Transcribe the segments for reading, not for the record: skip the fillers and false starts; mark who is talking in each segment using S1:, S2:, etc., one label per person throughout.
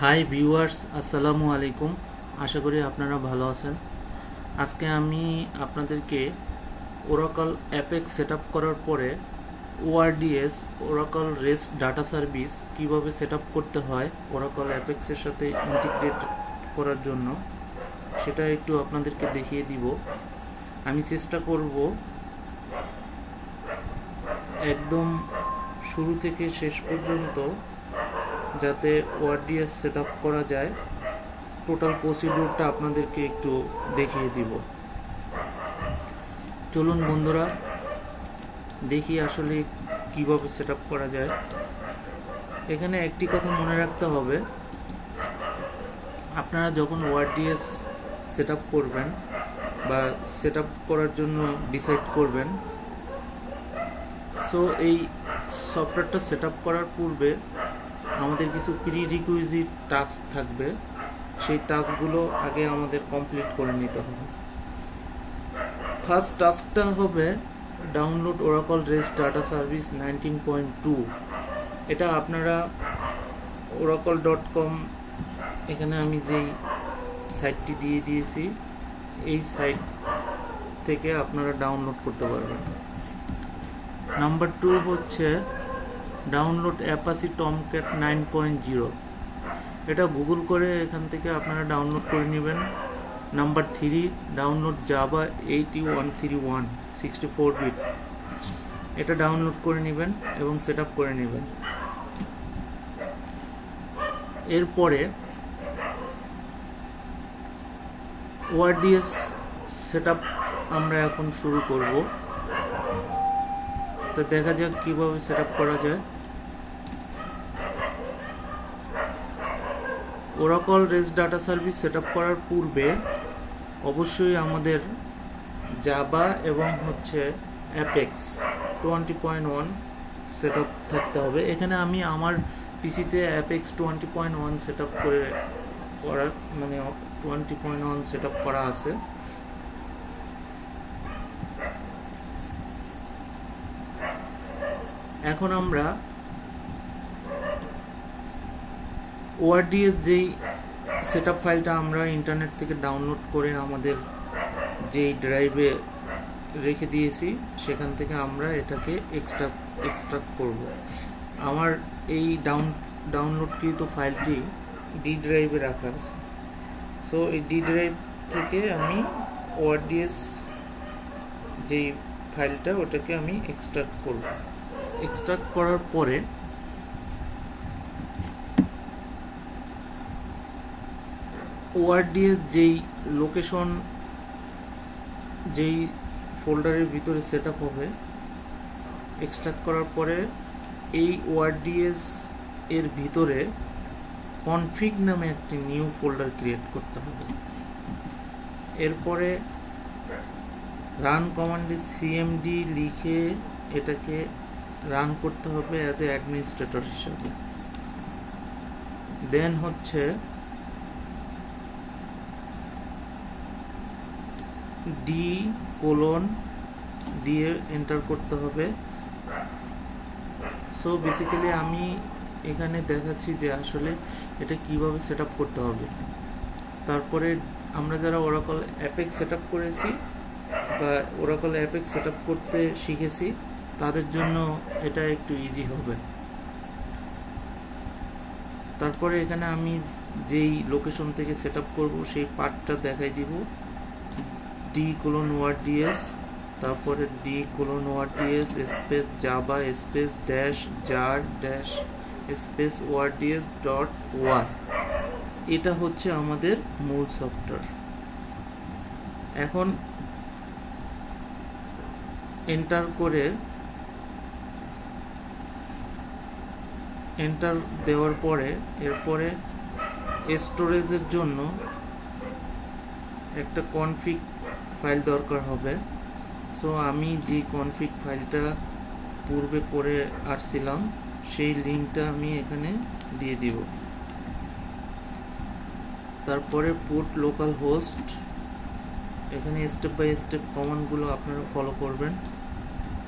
S1: Hi viewers, আসসালামু আলাইকুম। আশা করি আপনারা ভালো আছেন। আজকে আমি আপনাদেরকে ওরাকল অ্যাপেক্স সেট আপ করার পরে ওআরডিএস ওরাকল রেস্ট ডাটা সার্ভিস কিভাবে সেট আপ করতে হয় ওরাকল অ্যাপেক্সের সাথে ইন্টিগ্রেট করার জন্য সেটা একটু আপনাদেরকে দেখিয়ে দিব। আমি চেষ্টা করব একদম শুরু থেকে শেষ পর্যন্ত যাতে ওআরডিএস সেট আপ করা যায় টোটাল প্রসিডিউরটা আপনাদেরকে একটু দেখিয়ে দিব। চলুন বন্ধুরা, দেখি আসলে কিভাবে সেট আপ করা যায়। এখানে একটি কথা মনে রাখতে হবে, আপনারা যখন ওআরডিএস সেট আপ করবেন বা সেট আপ করার জন্য ডিসাইড করবেন, সো এই সফটওয়্যারটা সেট আপ করার পূর্বে আমাদের কিছু প্রি রিকুইজিট টাস্ক থাকবে। সেই টাস্কগুলো আগে আমাদের কমপ্লিট করে নিতে হবে। ফার্স্ট টাস্কটা হবে download Oracle rest data service 19.2। এটা আপনারা oracle.com, এখানে আমি যেই সাইটটি দিয়ে দিয়েছি এই সাইট থেকে আপনারা ডাউনলোড করতে পারবেন। নাম্বার 2 হচ্ছে ডাউনলোড অ্যাপাচি টমক্যাট 9.0। এটা গুগল করে এখান থেকে আপনারা ডাউনলোড করে নেবেন। Number 3 download Java 8131 64 bit. এটা ডাউনলোড করে নেবেন এবং সেট আপ করে নেবেন। এরপরে ওআরডিএস সেট আপ আমরা এখন শুরু করব। তো দেখা যাক কিভাবে সেট আপ করা যায়। Oracle rest data service set up করার পূর্বে অবশ্যই আমাদের জাভা এবং হচ্ছে অ্যাপেক্স 20.1 সেট আপ থাকতে হবে। এখানে আমি আমার পিসিতে অ্যাপেক্স 20.1 সেট আপ করার 20.1 সেট আপ করা আছে। এখন আমরা ওআরডিএস যেই সেট আপ ফাইলটা আমরা ইন্টারনেট থেকে ডাউনলোড করে আমাদের যেই ড্রাইভে রেখে দিয়েছি সেখান থেকে আমরা এটাকে এক্সট্রাক্ট করব। আমার এই ডাউনলোডকৃত ফাইলটি ডি ড্রাইভে রাখা আছে। সো এই ডি ড্রাইভ থেকে আমি ওআরডিএস যেই ফাইলটা ওটাকে আমি এক্সট্রাক্ট করব। এক্সট্রাক্ট করার পরে ওআরডিএস যেই লোকেশন যেই ফোল্ডারের ভিতরে সেট আপ হবে, এক্সট্রাক্ট করার পরে এই ওআরডিএস এর ভিতরে কনফিগ নামে একটি নিউ ফোল্ডার ক্রিয়েট করতে হবে। এরপরে রান কমান্ডে সিএমডি লিখে এটাকে রান করতে হবে অ্যাজ এ অ্যাডমিনিস্ট্রেটর হিসাবে। দেন হচ্ছে ডি কোলন দিয়ে এন্টার করতে হবে। সো বেসিক্যালি আমি এখানে দেখাচ্ছি যে আসলে এটা কিভাবে সেট আপ করতে হবে। তারপরে আমরা যারা ওরাকল অ্যাপেক্স সেট আপ করেছি বা ওরাকল অ্যাপেক্স সেট আপ করতে শিখেছি তাদের জন্য এটা একটু ইজি হবে। তারপরে এখানে আমি যেই লোকেশন থেকে সেট আপ করবো সেই পার্টটা দেখাই দিব। d:\oards, তারপরে d:\oards space Java space dash jar dash space oards.war। এটা হচ্ছে আমাদের মূল সফটওয়্যার। এখন এন্টার দেওয়ার পরে এরপরে স্টোরেজের জন্য একটা কনফিগ ফাইল দরকার হবে। সো আমি যে কনফিগ ফাইলটা পূর্বে করে আসছিলাম সেই লিঙ্কটা আমি এখানে দিয়ে দিব। তারপরে পুট লোকাল হোস্ট, এখানে স্টেপ বাই স্টেপ কমান্ডগুলো আপনারা ফলো করবেন।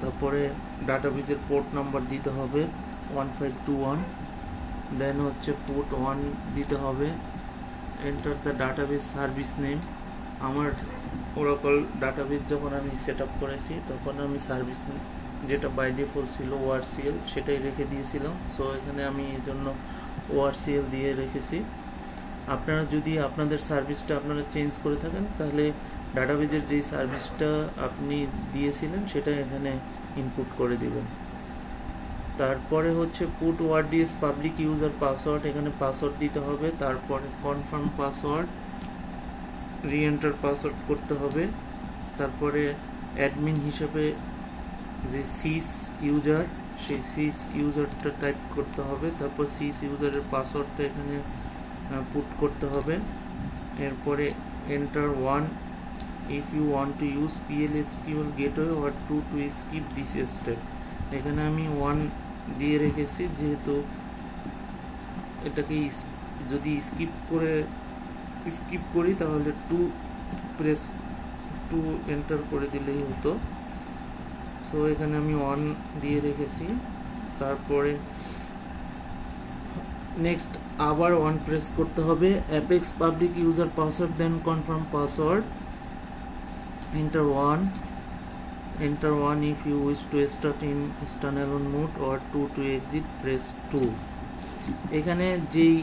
S1: তারপরে ডাটাবেজের পোর্ট নাম্বার দিতে হবে 1521। দেন হচ্ছে পোর্ট 1 দিতে হবে, enter the database service name. আমার ওরাকল ডাটাবেস যখন আমি সেট আপ করেছি তখন আমি সার্ভিস নেম যেটা বাই ডিফল্ট ছিল ORCL সেটাই রেখে দিয়েছিলাম, সো এখানে আমি এর জন্য ORCL দিয়ে রেখেছি। আপনারা যদি আপনাদের সার্ভিসটা আপনারা চেঞ্জ করে থাকেন তাহলে ডাটাবেজের যেই সার্ভিসটা আপনি দিয়েছিলেন সেটা এখানে ইনপুট করে দিবেন। তারপরে হচ্ছে পুট ওআরডিএস পাবলিক ইউজার পাসওয়ার্ড, এখানে পাসওয়ার্ড দিতে হবে, তারপরে কনফার্ম পাসওয়ার্ড, রিএন্টার পাসওয়ার্ড করতে হবে, তারপরে অ্যাডমিন হিসেবে যে সিস ইউজার সেই সিস ইউজারটা টাইপ করতে হবে, তারপর সিস ইউজারের পাসওয়ার্ডটা এখানে পুট করতে হবে। এরপরে enter 1 if you want to use PL/SQL gateway or 2 to skip this step। এখানে আমি 1 দিয়ে রেখেছি, যেহেতু এটাকে যদি স্কিপ করি তাহলে 2 প্রেস 2 এন্টার করে দিলেই হতো, সো এখানে আমি 1 দিয়ে রেখেছি। তারপরে নেক্সট আবার 1 প্রেস করতে হবে, APEX public user password, then confirm password, enter 1 if you wish to start in standalone mode or 2 to exit press 2। এখানে যেই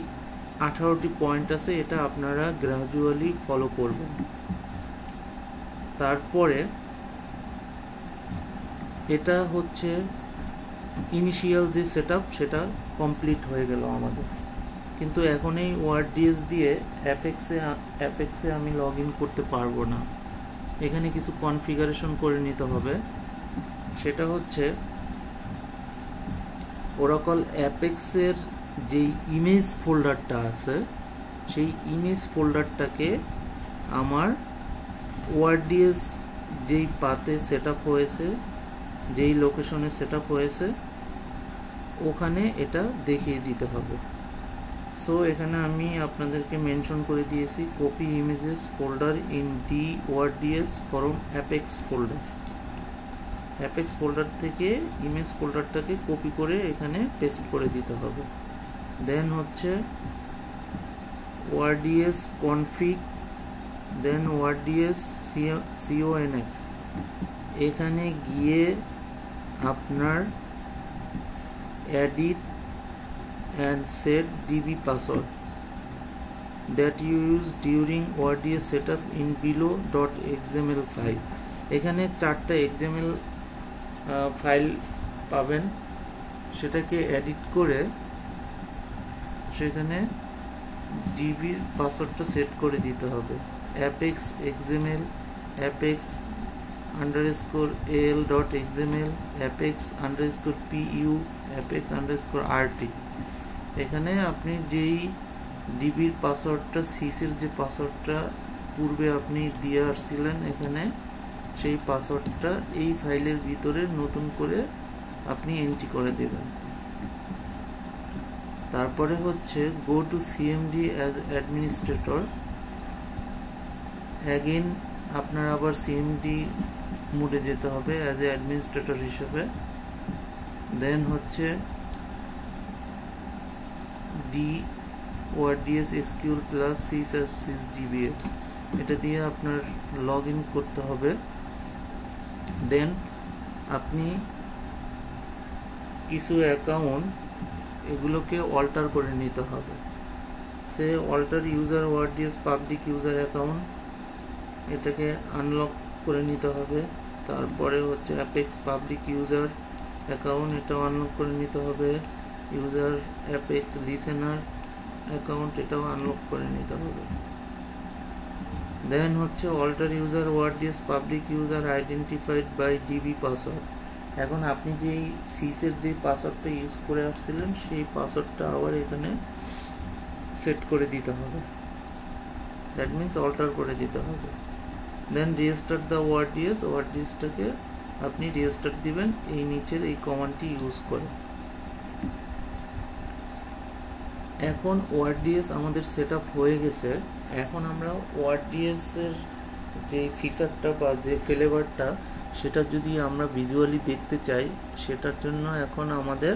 S1: 18টি পয়েন্ট আছে এটা আপনারা গ্রাজুয়ালি ফলো করবেন। তারপরে এটা হচ্ছে ইনিশিয়াল যে সেটআপ সেটা কমপ্লিট হয়ে গেল আমাদের, কিন্তু এখন এই ওআরডিএস দিয়ে অ্যাপেক্সে আমি লগ ইন করতে পারবো না। এখানে কিছু কনফিগারেশন করে নিতে হবে, সেটা হচ্ছে ওরাকল অ্যাপেক্সের যেই ইমেজ ফোল্ডারটা আছে সেই ইমেজ ফোল্ডারটাকে আমার ওআরডিএস যেই পাতে সেট আপ হয়েছে, যেই লোকেশনে সেট আপ হয়েছে ওখানে এটা দেখিয়ে দিতে হবে। সো এখানে আমি আপনাদেরকে মেনশন করে দিয়েছি copy images folder in D ORDS from apex folder. Apex folder থেকে ইমেজ ফোল্ডারটাকে কপি করে এখানে পেস্ট করে দিতে হবে। দেন হচ্ছে ওআরডিএস কনফিগ, দেন ওআরডিএস CONF, এখানে গিয়ে আপনার edit and set db password that you use during ORDS setup in below.xml file। এখানে 4টা XML ফাইল পাবেন, সেটাকে এডিট করে সেখানে ডিবির পাসওয়ার্ডটা সেট করে দিতে হবে। apex xml, apex_al.xml, apex_pu, apex_rt। এখানে আপনি যেই ডিবির পাসওয়ার্ডটা সিসের যে পাসওয়ার্ডটা পূর্বে আপনি দিয়ে আসছিলেন এখানে সেই পাসওয়ার্ডটা এই ফাইলের ভিতরে নতুন করে আপনি এন্ট্রি করে দেবেন। তারপরে হচ্ছে go to CMD as administrator, again আপনার আবার সিএমডি মোডে যেতে হবে অ্যাজ এ অ্যাডমিনিস্ট্রেটর হিসেবে। দেন হচ্ছে ডি ওআরডিএস এসকিউএল প্লাস sysdba, এটা দিয়ে আপনার লগ ইন করতে হবে। দেন আপনি কিছু অ্যাকাউন্ট এগুলোকে অল্টার করে নিতে হবে, say alter user ORDS public user account, এটাকে আনলক করে নিতে হবে। তারপরে হচ্ছে অ্যাপেক্স পাবলিক ইউজার অ্যাকাউন্ট, এটাও আনলক করে নিতে হবে। ইউজার অ্যাপেক্স লিসেনার অ্যাকাউন্ট, এটাও আনলক করে নিতে হবে। দেন হচ্ছে alter user ORDS public user identified by DB password, এখন আপনি যেই সিসের যে পাসওয়ার্ডটা ইউজ করে আসছিলেন সেই পাসওয়ার্ডটা আবার এখানে সেট করে দিতে হবে, দ্যাট মিনস অল্টার করে দিতে হবে। দেন রিস্টার্ট দ্য ওআরডিএসটাকে আপনি রিস্টার্ট দিবেন এই নিচের এই কমান্ডটি ইউজ করে। এখন ওআরডিএস আমাদের সেট আপ হয়ে গেছে, এখন আমরা ওআরডিএস এর যে ফিচারটা বা যে ফ্লেভারটা সেটা যদি আমরা ভিজুয়ালি দেখতে চাই সেটার জন্য এখন আমাদের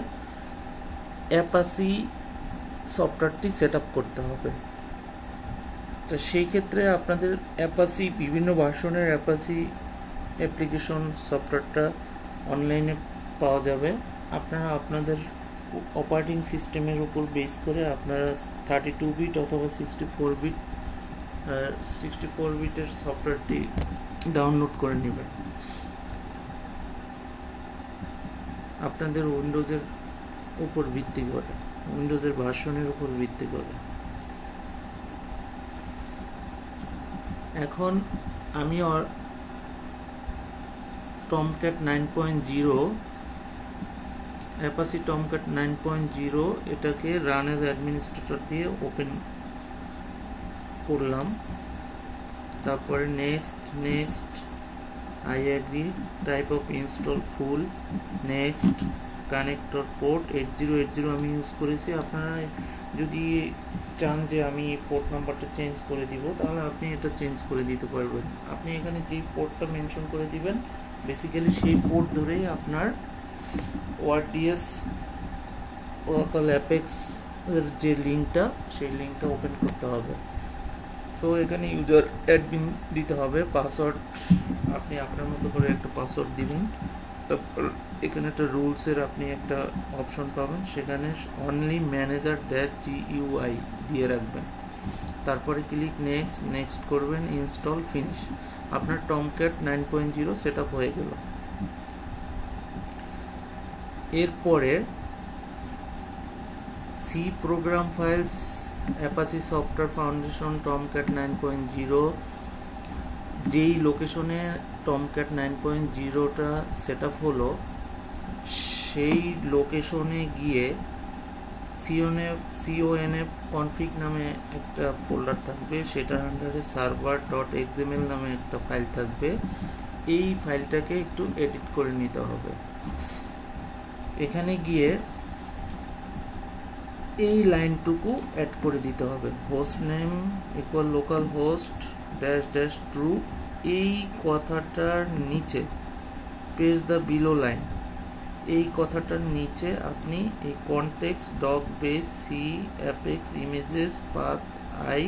S1: অ্যাপাচি সফটওয়্যারটি সেট আপ করতে হবে। তো সেই ক্ষেত্রে আপনাদের অ্যাপাসি বিভিন্ন ভার্সনের অ্যাপাসি অ্যাপ্লিকেশন সফটওয়্যারটা অনলাইনে পাওয়া যাবে। আপনারা আপনাদের অপারেটিং সিস্টেমের উপর বেস করে আপনারা 32 বিট অথবা 64 বিটের সফটওয়্যারটি ডাউনলোড করে নেবেন। আপনাদের উইন্ডোজের উপর ভিত্তি করে, উইন্ডোজের ভার্সনের উপর ভিত্তি করে। এখন আমি টমক্যাট 9.0 অ্যাপাসি টমক্যাট 9.0 এটাকে রান এজ অ্যাডমিনিস্ট্রেটর দিয়ে ওপেন করলাম। তারপরে next I agree, type of install full, next, connector port 8080 আমি ইউজ করেছি। আপনারা যদি চান যে আমি পোর্ট নাম্বারটা চেঞ্জ করে দিব, তাহলে আপনি এটা চেঞ্জ করে দিতে পারবেন। আপনি এখানে যে পোর্টটা মেনশন করে দিবেন, বেসিক্যালি সেই পোর্ট ধরেই আপনার ওআরডিএস ওরাকল অ্যাপেক্স এর যে লিঙ্কটা, সেই লিঙ্কটা ওপেন করতে হবে। সো এখানে ইউজার অ্যাডমিন দিতে হবে, পাসওয়ার্ড আপনি আপনার মতো করে একটা পাসওয়ার্ড দিবেন। তারপর এখানে একটা রুলসের আপনি একটা অপশন পাবেন, সেখানে অনলি ম্যানেজার -GUI দিয়ে রাখবেন। তারপরে ক্লিক নেক্সট করবেন, ইনস্টল, ফিনিশ। আপনার টমক্যাট 9.0 সেট আপ হয়ে গেল। এরপরে C program files Apache software foundation Tomcat 9.0 যেই লোকেশনে টমক্যাট 9.0টা সেট আপ হলো, সেই লোকেশনে গিয়ে conf config নামে একটা ফোল্ডার থাকবে, সেটার আন্ডারে server.xml নামে একটা ফাইল থাকবে। এই ফাইলটাকে একটু এডিট করে নিতে হবে। এখানে গিয়ে এই লাইনটুকু অ্যাড করে দিতে হবে, host name equal local host --true। এই কথাটার নিচে পেজ দ্য বিলো লাইন, এই কথাটার নিচে আপনি এই context doc base C APEX images path I,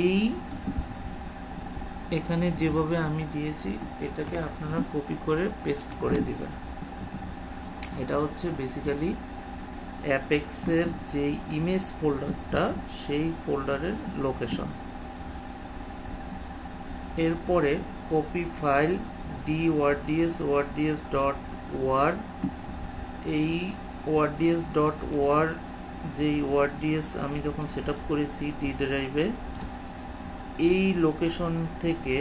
S1: এই এখানে যেভাবে আমি দিয়েছি এটাকে আপনারা কপি করে পেস্ট করে দিবেন। এটা হচ্ছে বেসিক্যালি অ্যাপেক্সের যে ইমেজ ফোল্ডারটা, সেই ফোল্ডারের লোকেশন। এরপরে কপি ফাইল ords.war, এই ords.war যেই ords আমি যখন সেট আপ করেছি ডি ড্রাইভে, এই লোকেশন থেকে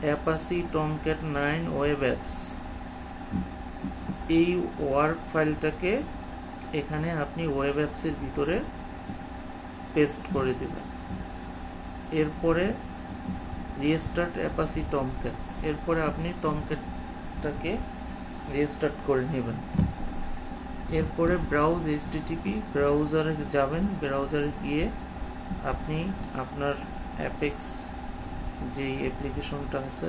S1: অ্যাপাসি টমক্যাট 9 ওয়েব অ্যাপস, এই ওয়ার ফাইলটাকে এখানে আপনি ওয়েব অ্যাপসের ভিতরে পেস্ট করে দেবেন। এরপরে রিস্টার্ট অ্যাপাসি টমক্যাট, এরপরে আপনি টমক্যাটটাকে রিস্টার্ট করে নেবেন। এরপরে ব্রাউজ HTTP, ব্রাউজারে যাবেন, ব্রাউজারে গিয়ে আপনি আপনার অ্যাপেক্স যেই অ্যাপ্লিকেশনটা আছে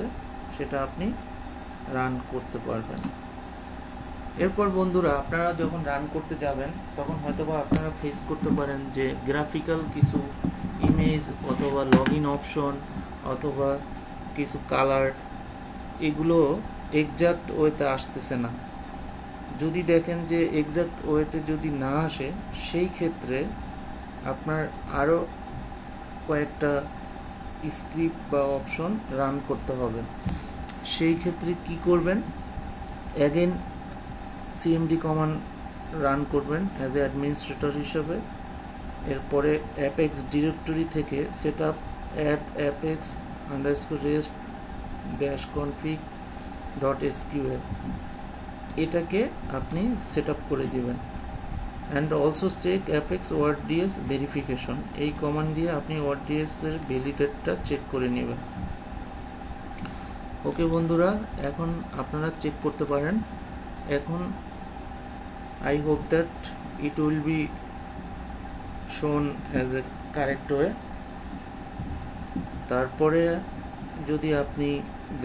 S1: সেটা আপনি রান করতে পারবেন। এরপর বন্ধুরা, আপনারা যখন রান করতে যাবেন তখন হয়তোবা আপনারা ফেস করতে পারেন যে গ্রাফিক্যাল কিছু ইমেজ অথবা লগইন অপশন অথবা কিছু কালার, এগুলো এক্সাক্ট ওয়েতে আসতেছে না। যদি দেখেন যে এক্সাক্ট ওয়েতে যদি না আসে, সেই ক্ষেত্রে আপনার আরও কয়েকটা স্ক্রিপ্ট বা অপশন রান করতে হবে। সেই ক্ষেত্রে কি করবেন, অ্যাগেন cmd কমান্ড রান করবেন অ্যাজ এ অ্যাডমিনিস্ট্রেটর হিসেবে। এরপরে অ্যাপেক্স ডিরেক্টরি থেকে সেট আপ app-rest-config.sql এটাকে আপনি সেট আপ করে দিবেন। And also check APEX ords verification, এই কমান্ড দিয়ে আপনি ords এর ভ্যালিডেটটা চেক করে নেবেন। ওকে বন্ধুরা, এখন আপনারা চেক করতে পারেন। এখন I hope that it will be shown as a correct way। তারপরে যদি আপনি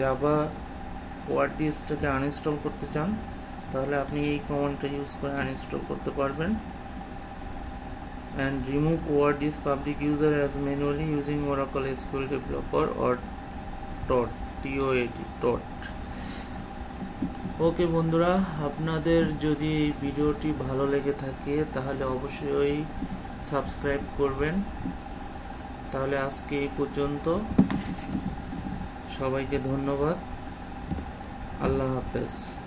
S1: জাভা ords টাকে আনইনস্টল করতে চান, তাহলে আপনি এই কমান্ডটা ইউজ করে আনইনস্টল করতে পারবেন। and remove ORD's public user as manually using Oracle SQL Developer or TOT TOT। ওকে বন্ধুরা, আপনাদের যদি এই ভিডিওটি ভালো লেগে থাকে তাহলে অবশ্যই সাবস্ক্রাইব করবেন। তাহলে আজকে এই পর্যন্ত, সবাইকে ধন্যবাদ, আল্লাহ হাফেজ।